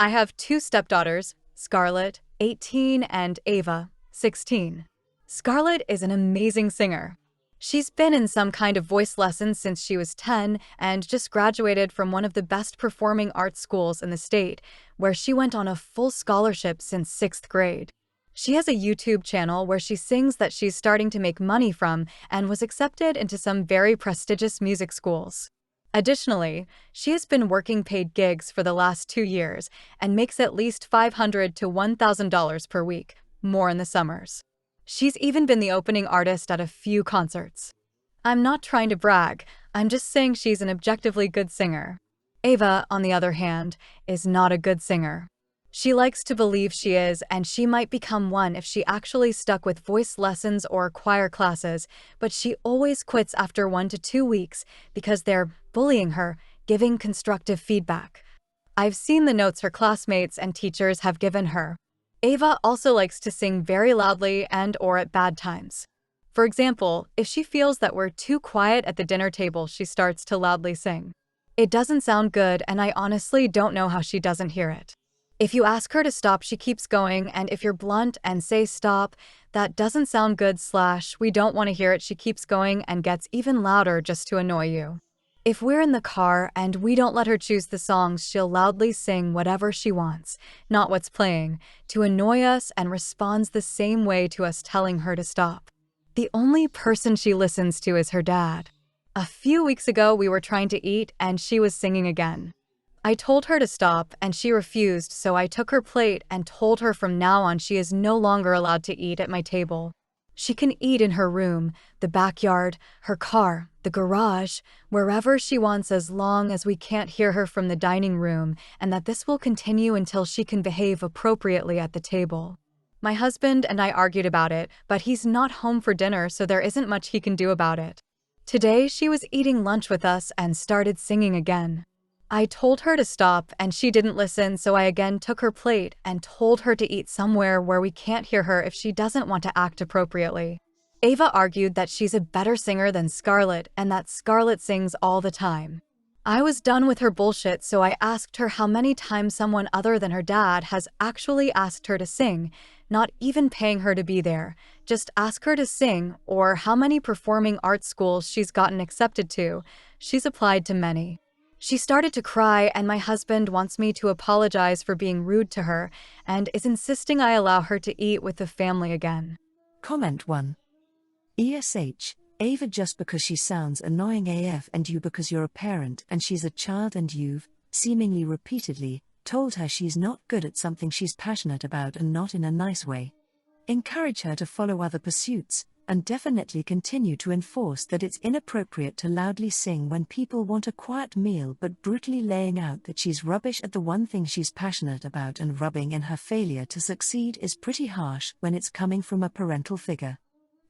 I have two stepdaughters, Scarlett, 18, and Ava, 16. Scarlett is an amazing singer. She's been in some kind of voice lessons since she was 10 and just graduated from one of the best performing arts schools in the state, where she went on a full scholarship since 6th grade. She has a YouTube channel where she sings that she's starting to make money from and was accepted into some very prestigious music schools. Additionally, she has been working paid gigs for the last 2 years and makes at least $500 to $1,000 per week, more in the summers. She's even been the opening artist at a few concerts. I'm not trying to brag, I'm just saying she's an objectively good singer. Ava, on the other hand, is not a good singer. She likes to believe she is, and she might become one if she actually stuck with voice lessons or choir classes, but she always quits after 1 to 2 weeks because they're bullying her, giving constructive feedback. I've seen the notes her classmates and teachers have given her. Ava also likes to sing very loudly and/or at bad times. For example, if she feels that we're too quiet at the dinner table, she starts to loudly sing. It doesn't sound good, and I honestly don't know how she doesn't hear it. If you ask her to stop, she keeps going, and if you're blunt and say stop, that doesn't sound good / we don't want to hear it, she keeps going and gets even louder just to annoy you. If we're in the car and we don't let her choose the songs, she'll loudly sing whatever she wants, not what's playing, to annoy us, and responds the same way to us telling her to stop. The only person she listens to is her dad. A few weeks ago, we were trying to eat and she was singing again. I told her to stop and she refused, so I took her plate and told her from now on she is no longer allowed to eat at my table. She can eat in her room, the backyard, her car, the garage, wherever she wants, as long as we can't hear her from the dining room, and that this will continue until she can behave appropriately at the table. My husband and I argued about it, but he's not home for dinner, so there isn't much he can do about it. Today she was eating lunch with us and started singing again. I told her to stop and she didn't listen, so I again took her plate and told her to eat somewhere where we can't hear her if she doesn't want to act appropriately. Ava argued that she's a better singer than Scarlett and that Scarlett sings all the time. I was done with her bullshit, so I asked her how many times someone other than her dad has actually asked her to sing, not even paying her to be there, just ask her to sing, or how many performing arts schools she's gotten accepted to. She's applied to many. She started to cry, and my husband wants me to apologize for being rude to her and is insisting I allow her to eat with the family again. Comment 1. ESH, Ava, just because she sounds annoying AF and you because you're a parent and she's a child and you've, seemingly repeatedly, told her she's not good at something she's passionate about and not in a nice way. Encourage her to follow other pursuits, and definitely continue to enforce that it's inappropriate to loudly sing when people want a quiet meal, but brutally laying out that she's rubbish at the one thing she's passionate about and rubbing in her failure to succeed is pretty harsh when it's coming from a parental figure.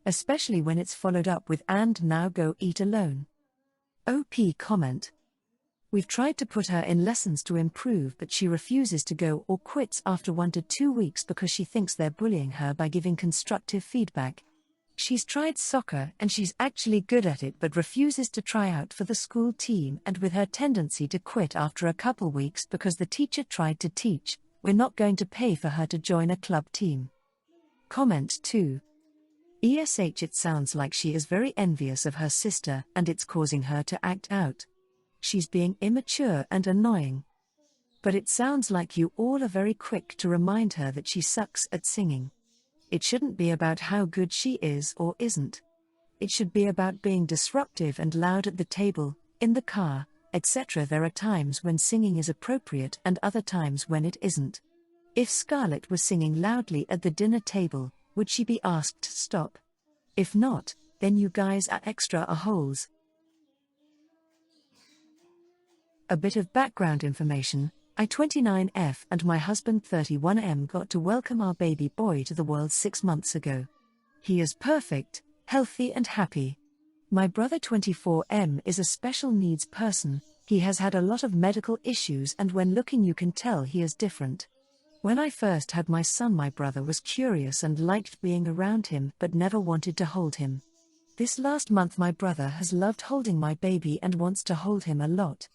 Especially when it's followed up with "and now go eat alone." OP comment. We've tried to put her in lessons to improve, but she refuses to go or quits after 1 to 2 weeks because she thinks they're bullying her by giving constructive feedback. She's tried soccer and she's actually good at it, but refuses to try out for the school team, and with her tendency to quit after a couple weeks because the teacher tried to teach, we're not going to pay for her to join a club team. Comment 2. ESH, it sounds like she is very envious of her sister and it's causing her to act out. She's being immature and annoying. But it sounds like you all are very quick to remind her that she sucks at singing. It shouldn't be about how good she is or isn't. It should be about being disruptive and loud at the table, in the car, etc. There are times when singing is appropriate and other times when it isn't. If Scarlett was singing loudly at the dinner table, would she be asked to stop? If not, then you guys are extra a-holes. A bit of background information. I 29F and my husband 31M got to welcome our baby boy to the world 6 months ago. He is perfect, healthy and happy. My brother 24M is a special needs person. He has had a lot of medical issues, and when looking you can tell he is different. When I first had my son, my brother was curious and liked being around him but never wanted to hold him. This last month my brother has loved holding my baby and wants to hold him a lot.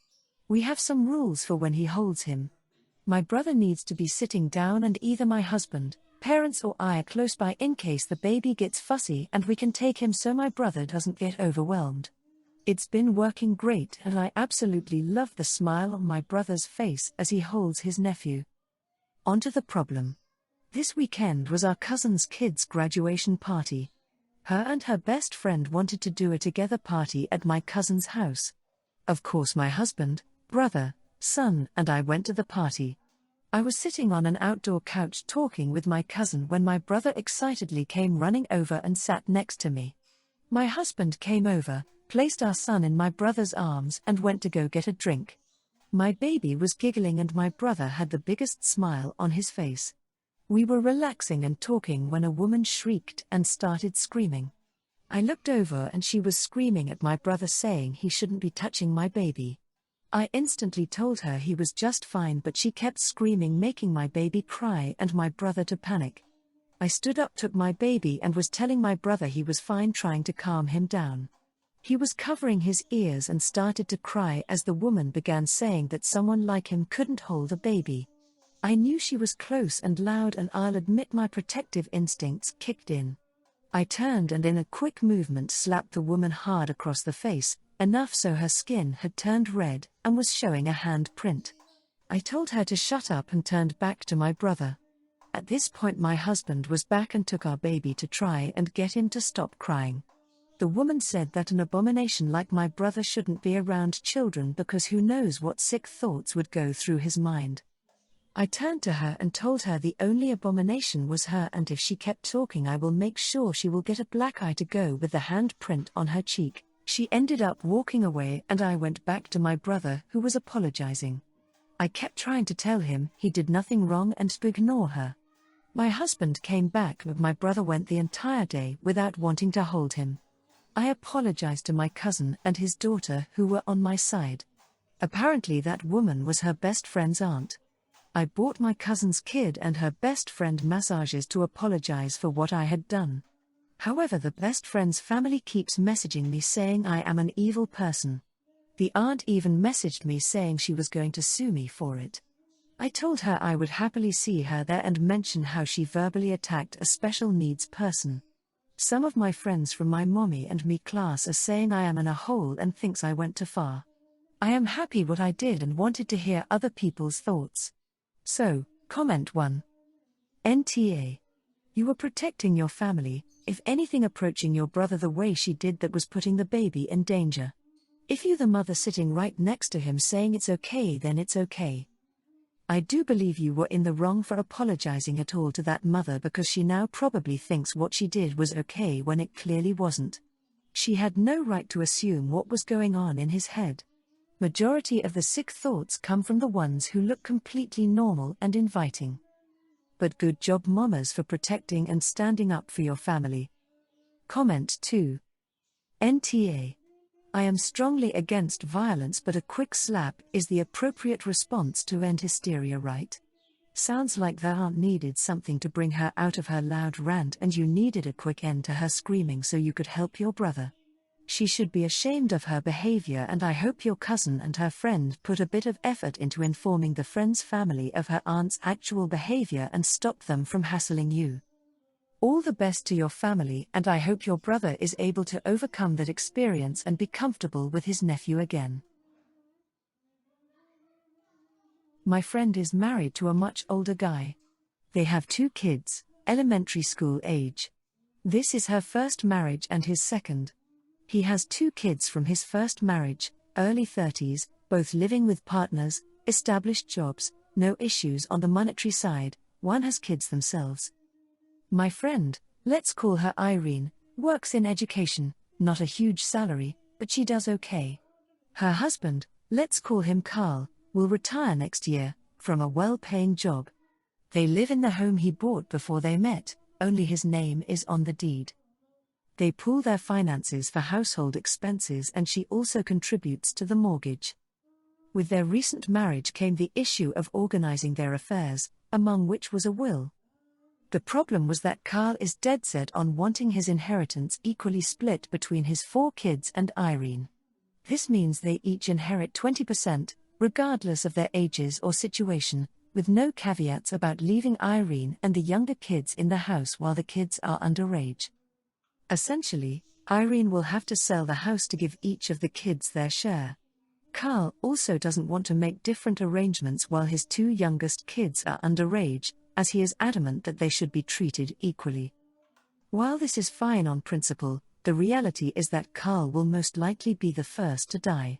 We have some rules for when he holds him. My brother needs to be sitting down and either my husband, parents or I are close by in case the baby gets fussy and we can take him so my brother doesn't get overwhelmed. It's been working great and I absolutely love the smile on my brother's face as he holds his nephew. Onto the problem. This weekend was our cousin's kid's graduation party. Her and her best friend wanted to do a together party at my cousin's house. Of course my husband, brother, son and I went to the party. I was sitting on an outdoor couch talking with my cousin when my brother excitedly came running over and sat next to me. My husband came over, placed our son in my brother's arms and went to go get a drink. My baby was giggling and my brother had the biggest smile on his face. We were relaxing and talking when a woman shrieked and started screaming. I looked over and she was screaming at my brother saying he shouldn't be touching my baby. I instantly told her he was just fine but she kept screaming making my baby cry and my brother to panic. I stood up, took my baby and was telling my brother he was fine, trying to calm him down. He was covering his ears and started to cry as the woman began saying that someone like him couldn't hold a baby. I knew she was close and loud and I'll admit my protective instincts kicked in. I turned and in a quick movement slapped the woman hard across the face, enough so her skin had turned red and was showing a hand print. I told her to shut up and turned back to my brother. At this point my husband was back and took our baby to try and get him to stop crying. The woman said that an abomination like my brother shouldn't be around children because who knows what sick thoughts would go through his mind. I turned to her and told her the only abomination was her and if she kept talking I will make sure she will get a black eye to go with the hand print on her cheek. She ended up walking away and I went back to my brother who was apologizing. I kept trying to tell him he did nothing wrong and to ignore her. My husband came back but my brother went the entire day without wanting to hold him. I apologized to my cousin and his daughter who were on my side. Apparently that woman was her best friend's aunt. I bought my cousin's kid and her best friend massages to apologize for what I had done. However, the best friend's family keeps messaging me saying I am an evil person. The aunt even messaged me saying she was going to sue me for it. I told her I would happily see her there and mention how she verbally attacked a special needs person. Some of my friends from my mommy and me class are saying I am in a hole and thinks I went too far. I am happy what I did and wanted to hear other people's thoughts. So, comment 1. NTA. You were protecting your family, if anything approaching your brother the way she did that was putting the baby in danger. If you the mother sitting right next to him saying it's okay then it's okay. I do believe you were in the wrong for apologizing at all to that mother because she now probably thinks what she did was okay when it clearly wasn't. She had no right to assume what was going on in his head. Majority of the sick thoughts come from the ones who look completely normal and inviting. But good job mamas for protecting and standing up for your family. Comment 2. NTA. I am strongly against violence but a quick slap is the appropriate response to end hysteria, right? Sounds like that aunt needed something to bring her out of her loud rant and you needed a quick end to her screaming so you could help your brother. She should be ashamed of her behavior and I hope your cousin and her friend put a bit of effort into informing the friend's family of her aunt's actual behavior and stop them from hassling you. All the best to your family and I hope your brother is able to overcome that experience and be comfortable with his nephew again. My friend is married to a much older guy. They have 2 kids, elementary school age. This is her first marriage and his second. He has 2 kids from his first marriage, early 30s, both living with partners, established jobs, no issues on the monetary side, one has kids themselves. My friend, let's call her Irene, works in education, not a huge salary, but she does okay. Her husband, let's call him Carl, will retire next year, from a well-paying job. They live in the home he bought before they met, only his name is on the deed. They pool their finances for household expenses and she also contributes to the mortgage. With their recent marriage came the issue of organizing their affairs, among which was a will. The problem was that Carl is dead set on wanting his inheritance equally split between his 4 kids and Irene. This means they each inherit 20%, regardless of their ages or situation, with no caveats about leaving Irene and the younger kids in the house while the kids are underage. Essentially, Irene will have to sell the house to give each of the kids their share. Carl also doesn't want to make different arrangements while his two youngest kids are underage, as he is adamant that they should be treated equally. While this is fine on principle, the reality is that Carl will most likely be the first to die.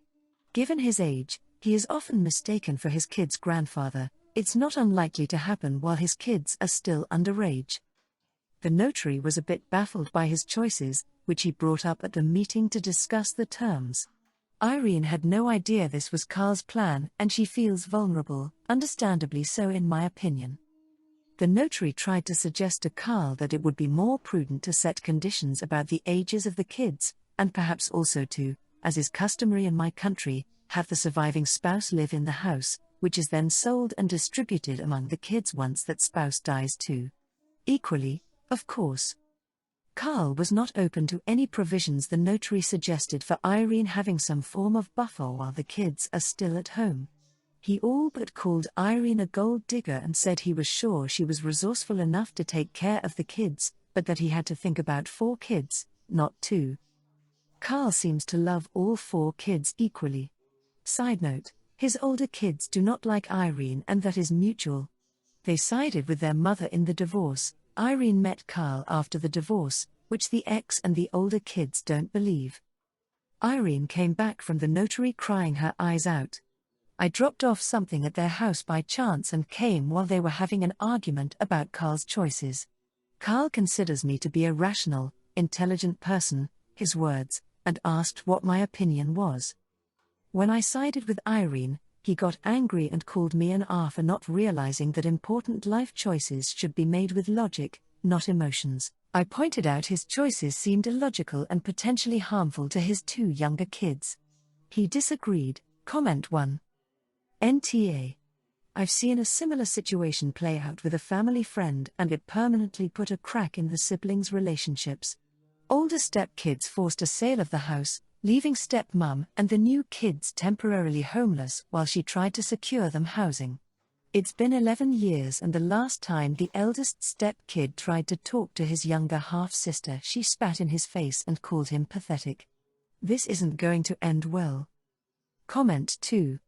Given his age, he is often mistaken for his kids' grandfather. It's not unlikely to happen while his kids are still underage. The notary was a bit baffled by his choices, which he brought up at the meeting to discuss the terms. Irene had no idea this was Carl's plan, and she feels vulnerable, understandably so in my opinion. The notary tried to suggest to Carl that it would be more prudent to set conditions about the ages of the kids, and perhaps also to, as is customary in my country, have the surviving spouse live in the house, which is then sold and distributed among the kids once that spouse dies too. Equally, of course. Carl was not open to any provisions the notary suggested for Irene having some form of buffer while the kids are still at home. He all but called Irene a gold digger and said he was sure she was resourceful enough to take care of the kids, but that he had to think about 4 kids, not 2. Carl seems to love all 4 kids equally. Side note, his older kids do not like Irene, and that is mutual. They sided with their mother in the divorce. Irene met Carl after the divorce, which the ex and the older kids don't believe. Irene came back from the notary crying her eyes out. I dropped off something at their house by chance and came while they were having an argument about Carl's choices. Carl considers me to be a rational, intelligent person, his words, and asked what my opinion was. When I sided with Irene, he got angry and called me an R for not realizing that important life choices should be made with logic, not emotions. I pointed out his choices seemed illogical and potentially harmful to his 2 younger kids. He disagreed. Comment 1. NTA. I've seen a similar situation play out with a family friend, and it permanently put a crack in the siblings' relationships. Older step-kids forced a sale of the house, leaving step-mum and the new kids temporarily homeless while she tried to secure them housing. It's been 11 years, and the last time the eldest step-kid tried to talk to his younger half-sister, she spat in his face and called him pathetic. This isn't going to end well. Comment 2.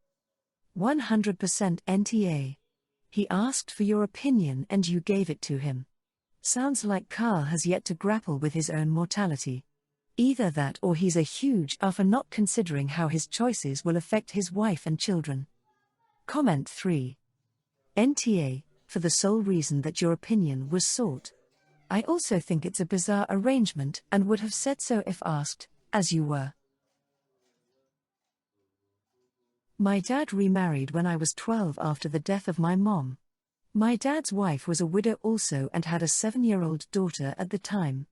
100% NTA. He asked for your opinion and you gave it to him. Sounds like Carl has yet to grapple with his own mortality. Either that or he's a huge R for not considering how his choices will affect his wife and children. Comment 3. NTA, for the sole reason that your opinion was sought. I also think it's a bizarre arrangement and would have said so if asked, as you were. My dad remarried when I was 12 after the death of my mom. My dad's wife was a widow also and had a 7-year-old daughter at the time.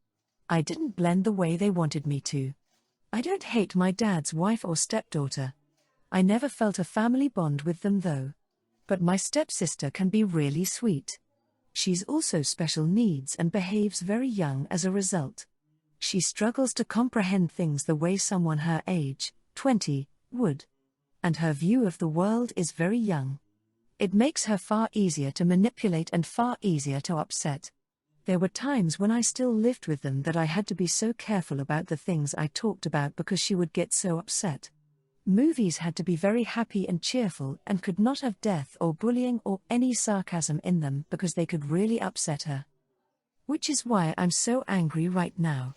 I didn't blend the way they wanted me to. I don't hate my dad's wife or stepdaughter. I never felt a family bond with them though. But my stepsister can be really sweet. She's also special needs and behaves very young as a result. She struggles to comprehend things the way someone her age, 20, would. And her view of the world is very young. It makes her far easier to manipulate and far easier to upset. There were times when I still lived with them that I had to be so careful about the things I talked about because she would get so upset. Movies had to be very happy and cheerful and could not have death or bullying or any sarcasm in them because they could really upset her. Which is why I'm so angry right now.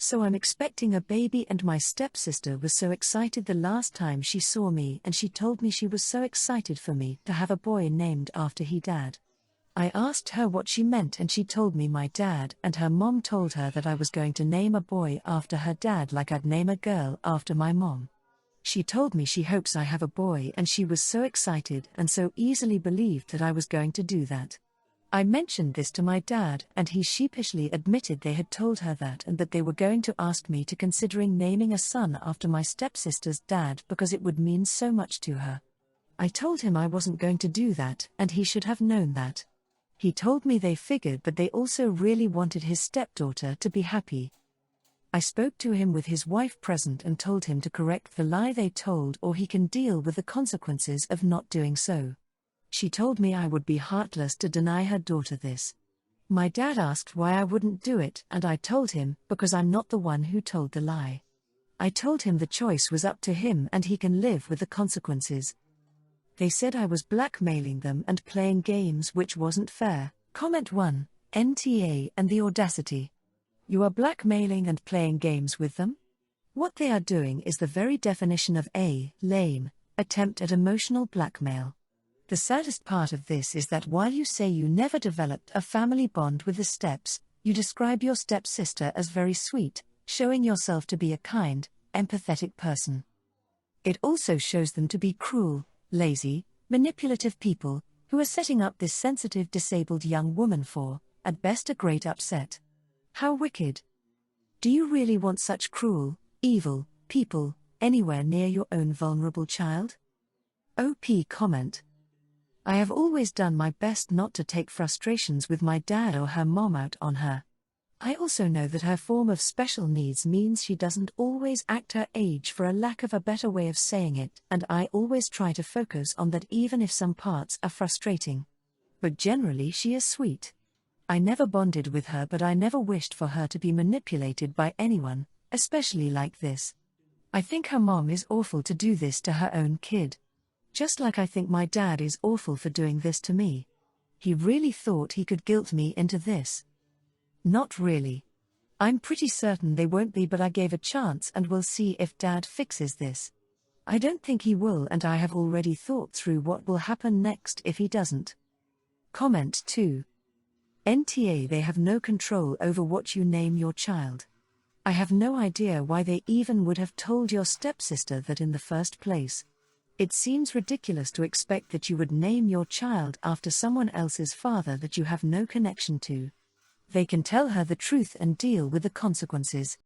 So I'm expecting a baby, and my stepsister was so excited the last time she saw me, and she told me she was so excited for me to have a boy named after her dad. I asked her what she meant and she told me my dad and her mom told her that I was going to name a boy after her dad like I'd name a girl after my mom. She told me she hopes I have a boy, and she was so excited and so easily believed that I was going to do that. I mentioned this to my dad and he sheepishly admitted they had told her that and that they were going to ask me to considering naming a son after my stepsister's dad because it would mean so much to her. I told him I wasn't going to do that and he should have known that. He told me they figured but they also really wanted his stepdaughter to be happy. I spoke to him with his wife present and told him to correct the lie they told or he can deal with the consequences of not doing so. She told me I would be heartless to deny her daughter this. My dad asked why I wouldn't do it, and I told him, because I'm not the one who told the lie. I told him the choice was up to him and he can live with the consequences. They said I was blackmailing them and playing games, which wasn't fair. Comment 1, NTA and the audacity. You are blackmailing and playing games with them? What they are doing is the very definition of a lame attempt at emotional blackmail. The saddest part of this is that while you say you never developed a family bond with the Steps, you describe your stepsister as very sweet, showing yourself to be a kind, empathetic person. It also shows them to be cruel, lazy, manipulative people, who are setting up this sensitive disabled young woman for, at best, a great upset. How wicked. Do you really want such cruel, evil people anywhere near your own vulnerable child? OP comment. I have always done my best not to take frustrations with my dad or her mom out on her. I also know that her form of special needs means she doesn't always act her age, for a lack of a better way of saying it, and I always try to focus on that even if some parts are frustrating. But generally she is sweet. I never bonded with her, but I never wished for her to be manipulated by anyone, especially like this. I think her mom is awful to do this to her own kid. Just like I think my dad is awful for doing this to me. He really thought he could guilt me into this. Not really. I'm pretty certain they won't be, but I gave a chance and we'll see if Dad fixes this. I don't think he will, and I have already thought through what will happen next if he doesn't. Comment 2. NTA. They have no control over what you name your child. I have no idea why they even would have told your stepsister that in the first place. It seems ridiculous to expect that you would name your child after someone else's father that you have no connection to. They can tell her the truth and deal with the consequences.